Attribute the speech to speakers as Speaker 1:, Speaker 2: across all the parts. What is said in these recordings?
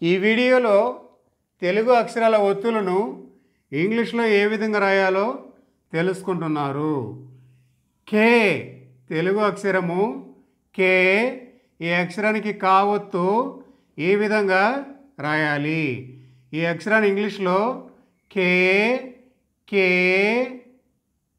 Speaker 1: ఈ వీడియోలో తెలుగు అక్షరాల ఒత్తులను ఇంగ్లీష్లో ఏ విధంగా రాయాలో తెలుసుకుంటున్నారు. కే తెలుగు అక్షరము కే. ఈ అక్షరానికి కా ఒత్తు ఈ విధంగా రాయాలి. ఈ అక్షరాన్ని ఇంగ్లీష్లో కే కే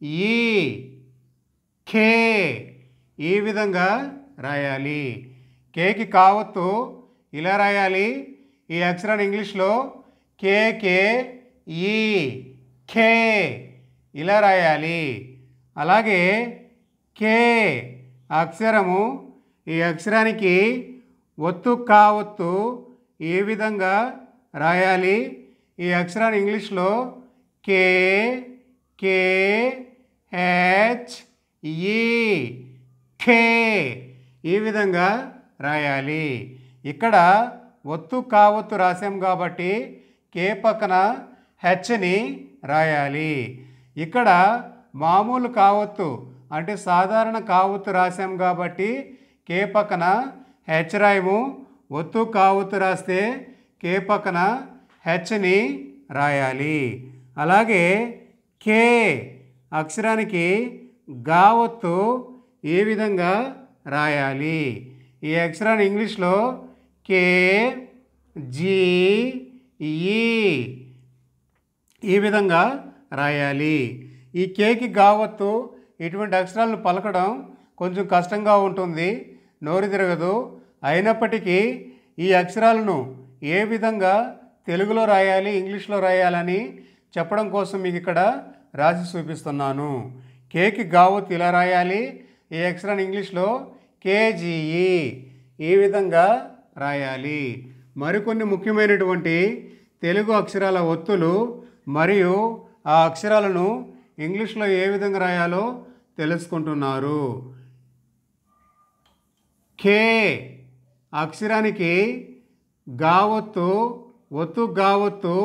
Speaker 1: ఈ కే ఈ విధంగా రాయాలి. కేకి కావత్తు ఇలా రాయాలి. ఈ అక్షరాన్ని ఇంగ్లీష్లో కే కే ఈ కే ఇలా రాయాలి. అలాగే కే అక్షరము ఈ అక్షరానికి ఒత్తు కావత్తు ఈ విధంగా రాయాలి. ఈ అక్షరాన్ని ఇంగ్లీష్లో కే కే హెచ్ ఈ కే ఈ విధంగా రాయాలి. ఇక్కడ ఒత్తు కావత్తు రాసాం కాబట్టి కే పక్కన హెచ్ని రాయాలి. ఇక్కడ మామూలు కావత్తు అంటే సాధారణ కావత్తు రాసాం కాబట్టి కే పక్కన హెచ్ రాయము. ఒత్తు కావత్తు రాస్తే కే పక్కన హెచ్ని రాయాలి. అలాగే కే అక్షరానికి గావత్తు ఈ విధంగా రాయాలి. ఈ అక్షరాన్ని ఇంగ్లీష్లో కే జీ ఈ విధంగా రాయాలి. ఈ కేకి గావత్తు ఇటువంటి అక్షరాలను పలకడం కొంచెం కష్టంగా ఉంటుంది, నోరు తిరగదు. అయినప్పటికీ ఈ అక్షరాలను ఏ విధంగా తెలుగులో రాయాలి ఇంగ్లీష్లో రాయాలని చెప్పడం కోసం మీకు ఇక్కడ రాసి చూపిస్తున్నాను. కేకి గావత్తు ఇలా రాయాలి. ఈ అక్షరాన్ని ఇంగ్లీష్లో కేజీఈ ఈ విధంగా రాయాలి. మరికొన్ని ముఖ్యమైనటువంటి తెలుగు అక్షరాల ఒత్తులు మరియు ఆ అక్షరాలను ఇంగ్లీష్లో ఏ విధంగా రాయాలో తెలుసుకుంటున్నారు. కే అక్షరానికి గావత్తు ఒత్తు గావత్తు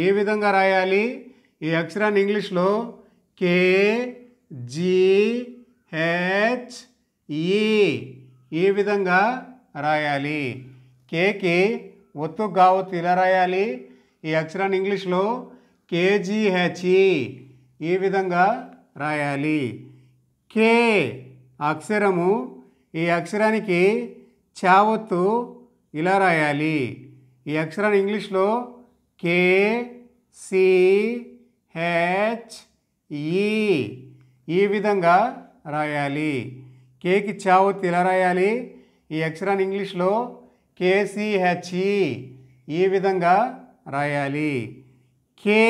Speaker 1: ఏ విధంగా రాయాలి. ఈ అక్షరాన్ని ఇంగ్లీష్లో కే జీ హెచ్ ఈ విధంగా రాయాలి. కేకి ఒత్తు గావత్తు ఇలా రాయాలి. ఈ అక్షరాన్ని ఇంగ్లీష్లో కేజీహెచ్ఈ ఈ విధంగా రాయాలి. కే అక్షరము ఈ అక్షరానికి చావత్తు ఇలా రాయాలి. ఈ అక్షరాన్ని ఇంగ్లీష్లో కే సి హెచ్ ఈ విధంగా రాయాలి. కేకి చావత్తు ఇలా రాయాలి. ఈ అక్షరాన్ని ఇంగ్లీష్లో కేసిహెచ్ఈ ఈ విధంగా రాయాలి. కే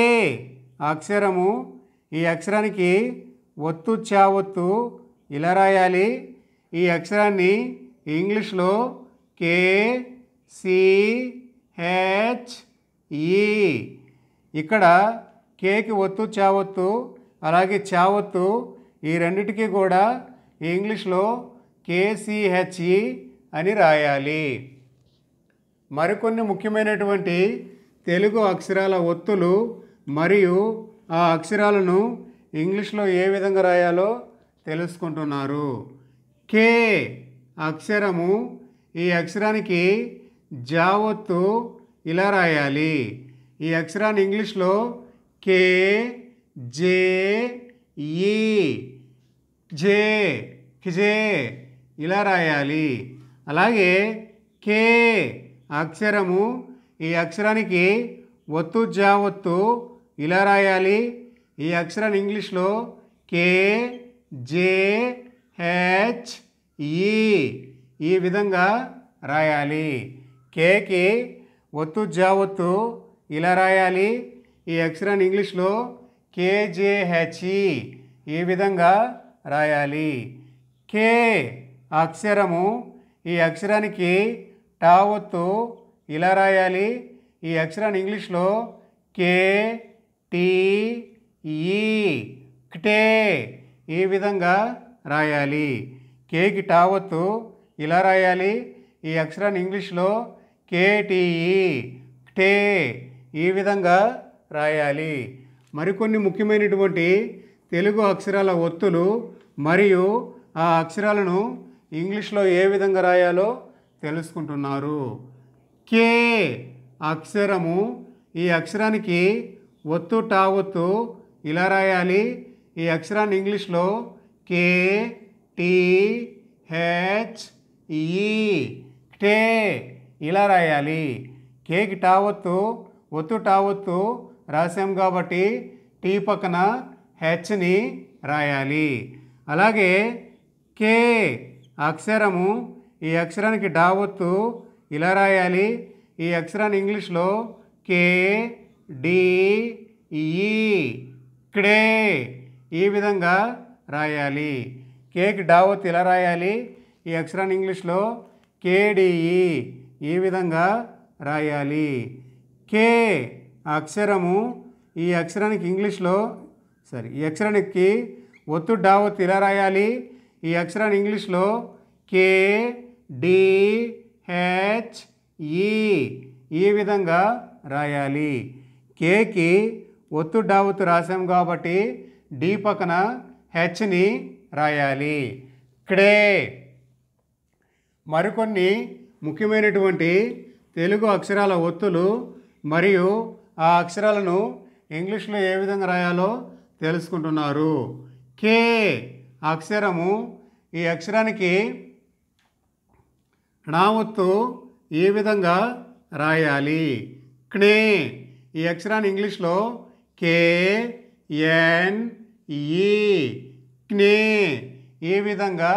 Speaker 1: అక్షరము ఈ అక్షరానికి ఒత్తు చావత్తు ఇలా రాయాలి. ఈ అక్షరాన్ని ఇంగ్లీష్లో కే సి హెచ్ ఇక్కడ కేకి ఒత్తు చావత్తు అలాగే చావత్తు ఈ రెండిటికి కూడా ఇంగ్లీష్లో కేసిహెచ్ఈ అని రాయాలి. మరికొన్ని ముఖ్యమైనటువంటి తెలుగు అక్షరాల ఒత్తులు మరియు ఆ అక్షరాలను ఇంగ్లీష్లో ఏ విధంగా రాయాలో తెలుసుకుంటున్నారు. కే అక్షరము ఈ అక్షరానికి జావత్తు ఇలా రాయాలి. ఈ అక్షరాన్ని ఇంగ్లీష్లో కే జే జే ఇలా రాయాలి. అలాగే కే అక్షరము ఈ అక్షరానికి ఒత్తు జావత్తు ఇలా రాయాలి. ఈ అక్షరాన్ని ఇంగ్లీష్లో కే జే హెచ్ ఈ విధంగా రాయాలి. కేకి ఒత్తు జావత్తు ఇలా రాయాలి. ఈ అక్షరాన్ని ఇంగ్లీష్లో కేజేహెచ్ఈ ఈ విధంగా రాయాలి. కే అక్షరము ఈ అక్షరానికి టావత్తు ఇలా రాయాలి. ఈ అక్షరాన్ని ఇంగ్లీష్లో కే టీ టే ఈ విధంగా రాయాలి. కేకి టావత్తు ఇలా రాయాలి. ఈ అక్షరాన్ని ఇంగ్లీష్లో కేటీఈ టే ఈ విధంగా రాయాలి. మరికొన్ని ముఖ్యమైనటువంటి తెలుగు అక్షరాల ఒత్తులు మరియు ఆ అక్షరాలను ఇంగ్లీష్లో ఏ విధంగా రాయాలో తెలుసుకుంటున్నారు. కే అక్షరము, ఈ అక్షరానికి ఒత్తు టావొత్తు ఇలా రాయాలి. ఈ అక్షరాన్ని ఇంగ్లీష్లో కే టీ హెచ్ ఈ టే ఇలా రాయాలి. కేకి టావొత్తు ఒత్తు టావొత్తు రాసాం కాబట్టి టీ పక్కన హెచ్ని రాయాలి. అలాగే కే అక్షరము, ఈ అక్షరానికి డావొత్తు ఇలా రాయాలి. ఈ అక్షరాన్ని ఇంగ్లీష్లో కే డి ఈ క్డే ఈ విధంగా రాయాలి. కేకి డావొత్తు ఇలా రాయాలి. ఈ అక్షరాన్ని ఇంగ్లీష్లో కేడిఈ ఈ విధంగా రాయాలి. కే అక్షరము, ఈ అక్షరానికి ఇంగ్లీష్లో ఈ అక్షరానికి ఒత్తు డావొత్తు ఇలా రాయాలి. ఈ అక్షరాన్ని ఇంగ్లీష్లో కే డి హెచ్ ఈ విధంగా రాయాలి. కేకి ఒత్తు డావొత్తు రాసాం కాబట్టి డి పక్కన హెచ్ని రాయాలి. క్డే. మరికొన్ని ముఖ్యమైనటువంటి తెలుగు అక్షరాల ఒత్తులు మరియు ఆ అక్షరాలను ఇంగ్లీష్లో ఏ విధంగా రాయాలో తెలుసుకుంటున్నారు. కే అక్షరము, ఈ అక్షరానికి ణావొత్తు ఈ విధంగా రాయాలి. క్నే ఈ అక్షరాన్ని ఇంగ్లీష్లో కే ఎన్ ఈ క్నే ఈ విధంగా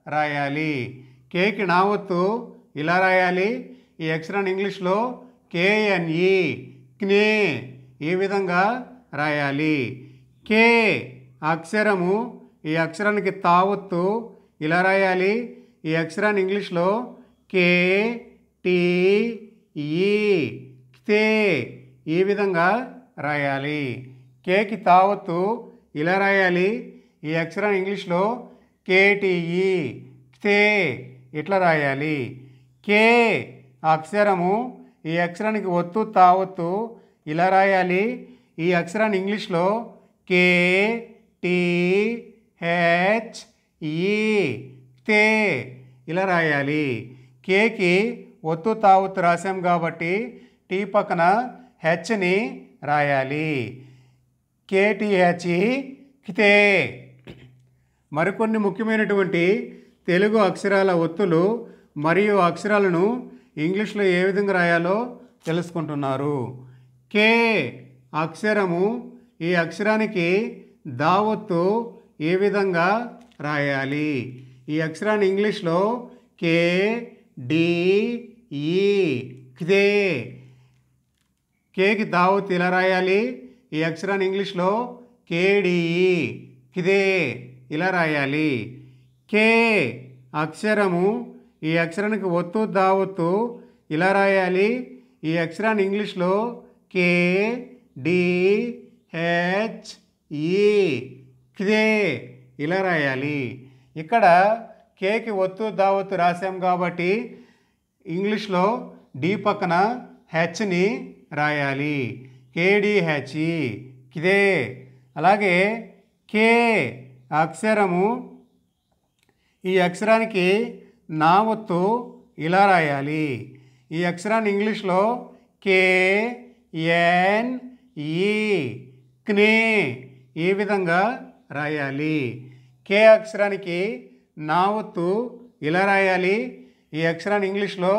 Speaker 1: రాయాలి. కేకి ణావొత్తు ఇలా రాయాలి. ఈ అక్షరాన్ని ఇంగ్లీష్లో కేఎన్ఈ క్నే ఈ విధంగా రాయాలి. కే అక్షరము, ఈ అక్షరానికి తావొత్తు ఇలా రాయాలి. ఈ అక్షరాన్ని ఇంగ్లీష్లో కే టీ ఈ తే ఈ విధంగా రాయాలి. కేకి తావొత్తు ఇలా రాయాలి. ఈ అక్షరాన్ని ఇంగ్లీష్లో కేటీఈ తే ఇట్లా రాయాలి. కే అక్షరము, ఈ అక్షరానికి ఒత్తు తావొత్తు ఇలా రాయాలి. ఈ అక్షరాన్ని ఇంగ్లీష్లో కే టీ హెచ్ ఈ తే ఇలా రాయాలి. కేకి ఒత్తు తావొత్తు రాసాం కాబట్టి టీ పక్కన హెచ్ని రాయాలి. కేటీహెచ్ఈ తే. మరికొన్ని ముఖ్యమైనటువంటి తెలుగు అక్షరాల ఒత్తులు మరియు అక్షరాలను ఇంగ్లీష్లో ఏ విధంగా రాయాలో తెలుసుకుంటున్నారు. కే అక్షరము, ఈ అక్షరానికి దావొత్తు ఏ విధంగా రాయాలి. ఈ అక్షరాన్ని ఇంగ్లీష్లో కే డి ఈ దే. కేకి దావొత్తు ఇలా రాయాలి. ఈ అక్షరాన్ని ఇంగ్లీష్లో కేడిఈ దే ఇలా రాయాలి. కే అక్షరము, ఈ అక్షరానికి ఒత్తు దావొత్తు ఇలా రాయాలి. ఈ అక్షరాన్ని ఇంగ్లీష్లో కే డి హెచ్ ఈ దే ఇలా రాయాలి. ఇక్కడ కేకి ఒత్తు దావొత్తు రాసాం కాబట్టి ఇంగ్లీష్లో డి పక్కన హెచ్ని రాయాలి. కేడిహెచ్ఈ దే. అలాగే కే అక్షరము, ఈ అక్షరానికి నావొత్తు ఇలా రాయాలి. ఈ అక్షరాన్ని ఇంగ్లీష్లో కే ఎన్ ఈ క్నే ఈ విధంగా రాయాలి. కే అక్షరానికి నావొత్తు ఇలా రాయాలి. ఈ అక్షరాన్ని ఇంగ్లీష్లో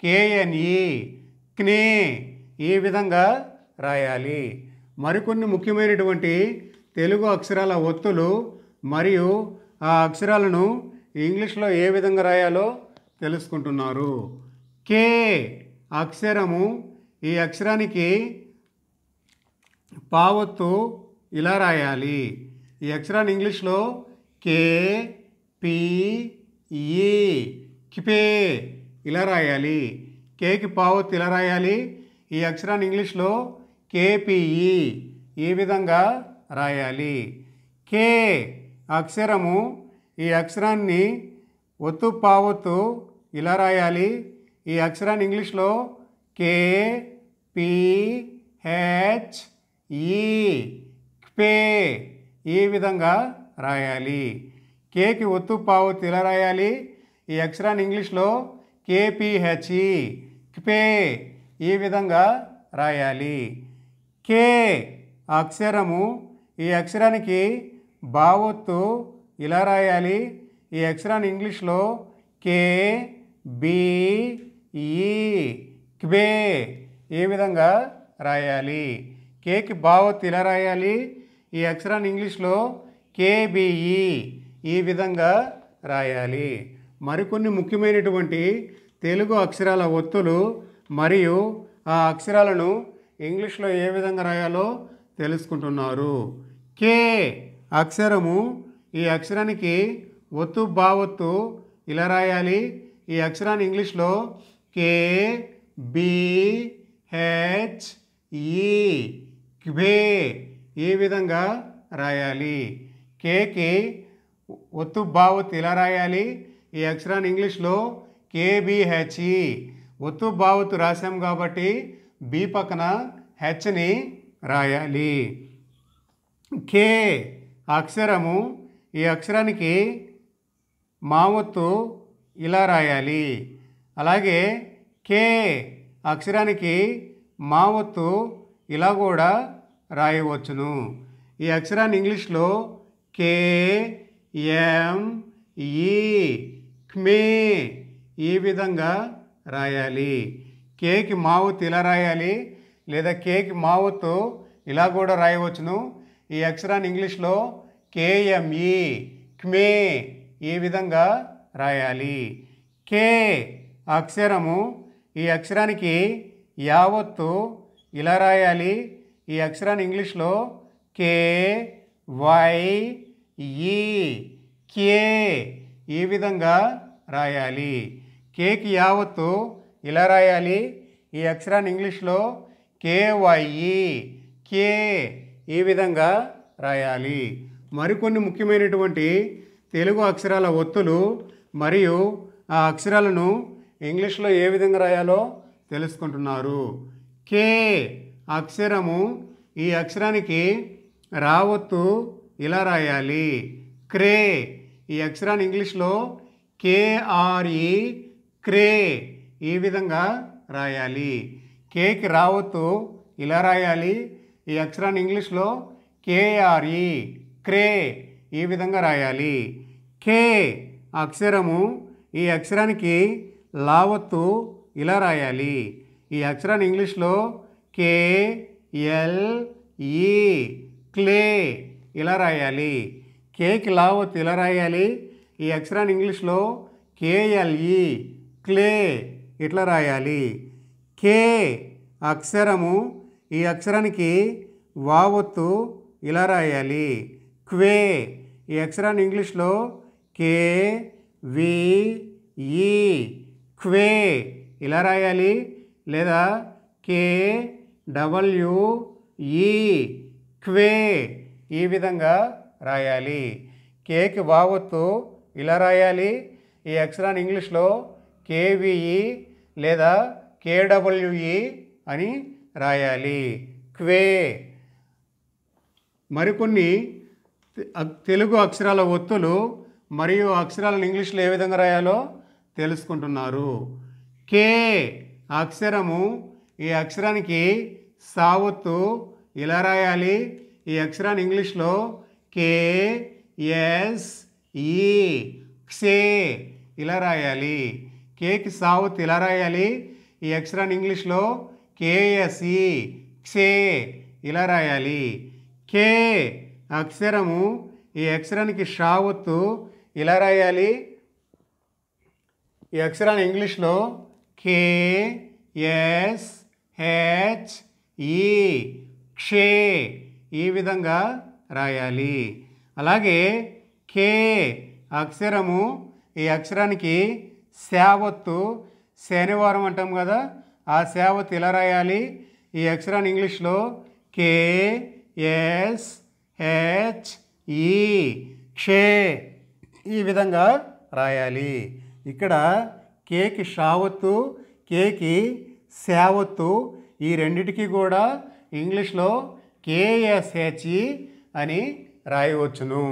Speaker 1: కేఎన్ఈ క్నే ఈ విధంగా రాయాలి. మరికొన్ని ముఖ్యమైనటువంటి తెలుగు అక్షరాల ఒత్తులు మరియు ఆ అక్షరాలను ఇంగ్లీష్లో ఏ విధంగా రాయాలో తెలుసుకుంటున్నారు. కే అక్షరము, ఈ అక్షరానికి పావొత్తు ఇలా రాయాలి. ఈ అక్షరాన్ని ఇంగ్లీష్లో కే పి ఈ కిపే ఇలా రాయాలి. కేకి పావొత్తు ఇలా రాయాలి. ఈ అక్షరాన్ని ఇంగ్లీష్లో కేపిఈ ఈ విధంగా రాయాలి. కే అక్షరము, ఈ అక్షరాన్ని ఒత్తు పావొత్తు ఇలా రాయాలి. ఈ అక్షరాన్ని ఇంగ్లీష్లో కే పి హెచ్ ఈ పే ఈ విధంగా రాయాలి. కేకి ఒత్తు పావొత్తు ఇలా రాయాలి. ఈ అక్షరాన్ని ఇంగ్లీష్లో కేపిహెచ్ఈ క్పే ఈ విధంగా రాయాలి. కే అక్షరము, ఈ అక్షరానికి భావొత్తు ఇలా రాయాలి. ఈ అక్షరాన్ని ఇంగ్లీష్లో కే బి ఈ క్బే ఈ విధంగా రాయాలి. కేకి భావొత్తు ఇలా రాయాలి. ఈ అక్షరాన్ని ఇంగ్లీష్లో కేబిఈ ఈ విధంగా రాయాలి. మరికొన్ని ముఖ్యమైనటువంటి తెలుగు అక్షరాల ఒత్తులు మరియు ఆ అక్షరాలను ఇంగ్లీష్లో ఏ విధంగా రాయాలో తెలుసుకుంటున్నారు. కే అక్షరము, ఈ అక్షరానికి ఒత్తు భావొత్తు ఇలా రాయాలి. ఈ అక్షరాన్ని ఇంగ్లీష్లో కే బి హెచ్ ఈ క్బే ఈ విధంగా రాయాలి. కేకి ఒత్తు భావొత్తు ఇలా రాయాలి. ఈ అక్షరాన్ని ఇంగ్లీష్లో కేబిహెచ్ఈ ఒత్తు భావొత్తు రాసాం కాబట్టి బి పక్కన హెచ్ని రాయాలి. కే అక్షరము, ఈ అక్షరానికి మావొత్తు ఇలా రాయాలి. అలాగే కే అక్షరానికి మావొత్తు ఇలా కూడా రాయవచ్చును. ఈ అక్షరాన్ని ఇంగ్లీష్లో కే ఎం ఈ క్మే ఈ విధంగా రాయాలి. కేకి మావొత్తు ఇలా రాయాలి, లేదా కేకి మావొత్తు ఇలా కూడా రాయవచ్చును. ఈ అక్షరాన్ని ఇంగ్లీష్లో కేఎంఈ క్మే ఈ విధంగా రాయాలి. కే అక్షరము, ఈ అక్షరానికి యావత్తు ఇలా రాయాలి. ఈ అక్షరాన్ని ఇంగ్లీష్లో కే వై ఈ కే ఈ విధంగా రాయాలి. కేకి యావత్తు ఇలా రాయాలి. ఈ అక్షరాన్ని ఇంగ్లీష్లో కేవైఈ కే ఈ విధంగా రాయాలి. మరికొన్ని ముఖ్యమైనటువంటి తెలుగు అక్షరాల ఒత్తులు మరియు ఆ అక్షరాలను ఇంగ్లీష్లో ఏ విధంగా రాయాలో తెలుసుకుంటున్నారు. కే అక్షరము, ఈ అక్షరానికి రావత్తు ఇలా రాయాలి. క్రే ఈ అక్షరాన్ని ఇంగ్లీష్లో కేఆర్ఈ క్రే ఈ విధంగా రాయాలి. కేకి రావత్తు ఇలా రాయాలి. ఈ అక్షరాన్ని ఇంగ్లీష్లో కేఆర్ఈ క్రే ఈ విధంగా రాయాలి. కే అక్షరము, ఈ అక్షరానికి లావత్తు ఇలా రాయాలి. ఈ అక్షరాన్ని ఇంగ్లీష్లో కే ఎల్ ఈ క్లే ఇలా రాయాలి. కేకి లావత్తు ఇలా రాయాలి. ఈ అక్షరాన్ని ఇంగ్లీష్లో కేఎల్ఈ క్లే ఇట్లా రాయాలి. కే అక్షరము, ఈ అక్షరానికి వావత్తు ఇలా రాయాలి. క్వే ఈ అక్షరాన్ని ఇంగ్లీష్లో కే వి ఈ క్వే ఇలా రాయాలి, లేదా కే డబ్ల్యూ ఈ క్వే ఈ విధంగా రాయాలి. కేకి వావత్తు ఇలా రాయాలి. ఈ అక్షరాన్ని ఇంగ్లీష్లో కేవిఈ లేదా కేడబ్ల్యూఈ అని రాయాలి. క్వే. మరికొన్ని తెలుగు అక్షరాల ఒత్తులు మరియు అక్షరాలను ఇంగ్లీష్లో ఏ విధంగా రాయాలో తెలుసుకుంటున్నారు. కే అక్షరము, ఈ అక్షరానికి సావత్తు ఇలా రాయాలి. ఈ అక్షరాన్ని ఇంగ్లీష్లో కే ఎస్ ఈ క్షే ఇలా రాయాలి. కేకి సావత్తు ఇలా రాయాలి. ఈ అక్షరాన్ని ఇంగ్లీష్లో కేఎస్ఈ క్షే ఇలా రాయాలి. కే అక్షరము, ఈ అక్షరానికి షావత్తు ఇలా రాయాలి. ఈ అక్షరాన్ని ఇంగ్లీష్లో కే ఎస్ హెచ్ ఈ క్షే ఈ విధంగా రాయాలి. అలాగే కే అక్షరము, ఈ అక్షరానికి శావత్తు శనివారం అంటాం కదా, ఆ శావత్తు ఇలా రాయాలి. ఈ అక్షరాన్ని ఇంగ్లీష్లో కే ఎస్ హెచ్ ఈ క్షే ఈ విధంగా రాయాలి. ఇక్కడ కేకి షావత్తు, కేకి శావత్తు ఈ రెండిటికి కూడా ఇంగ్లీష్లో కేఎస్హెచ్ఈ అని రాయవచ్చును.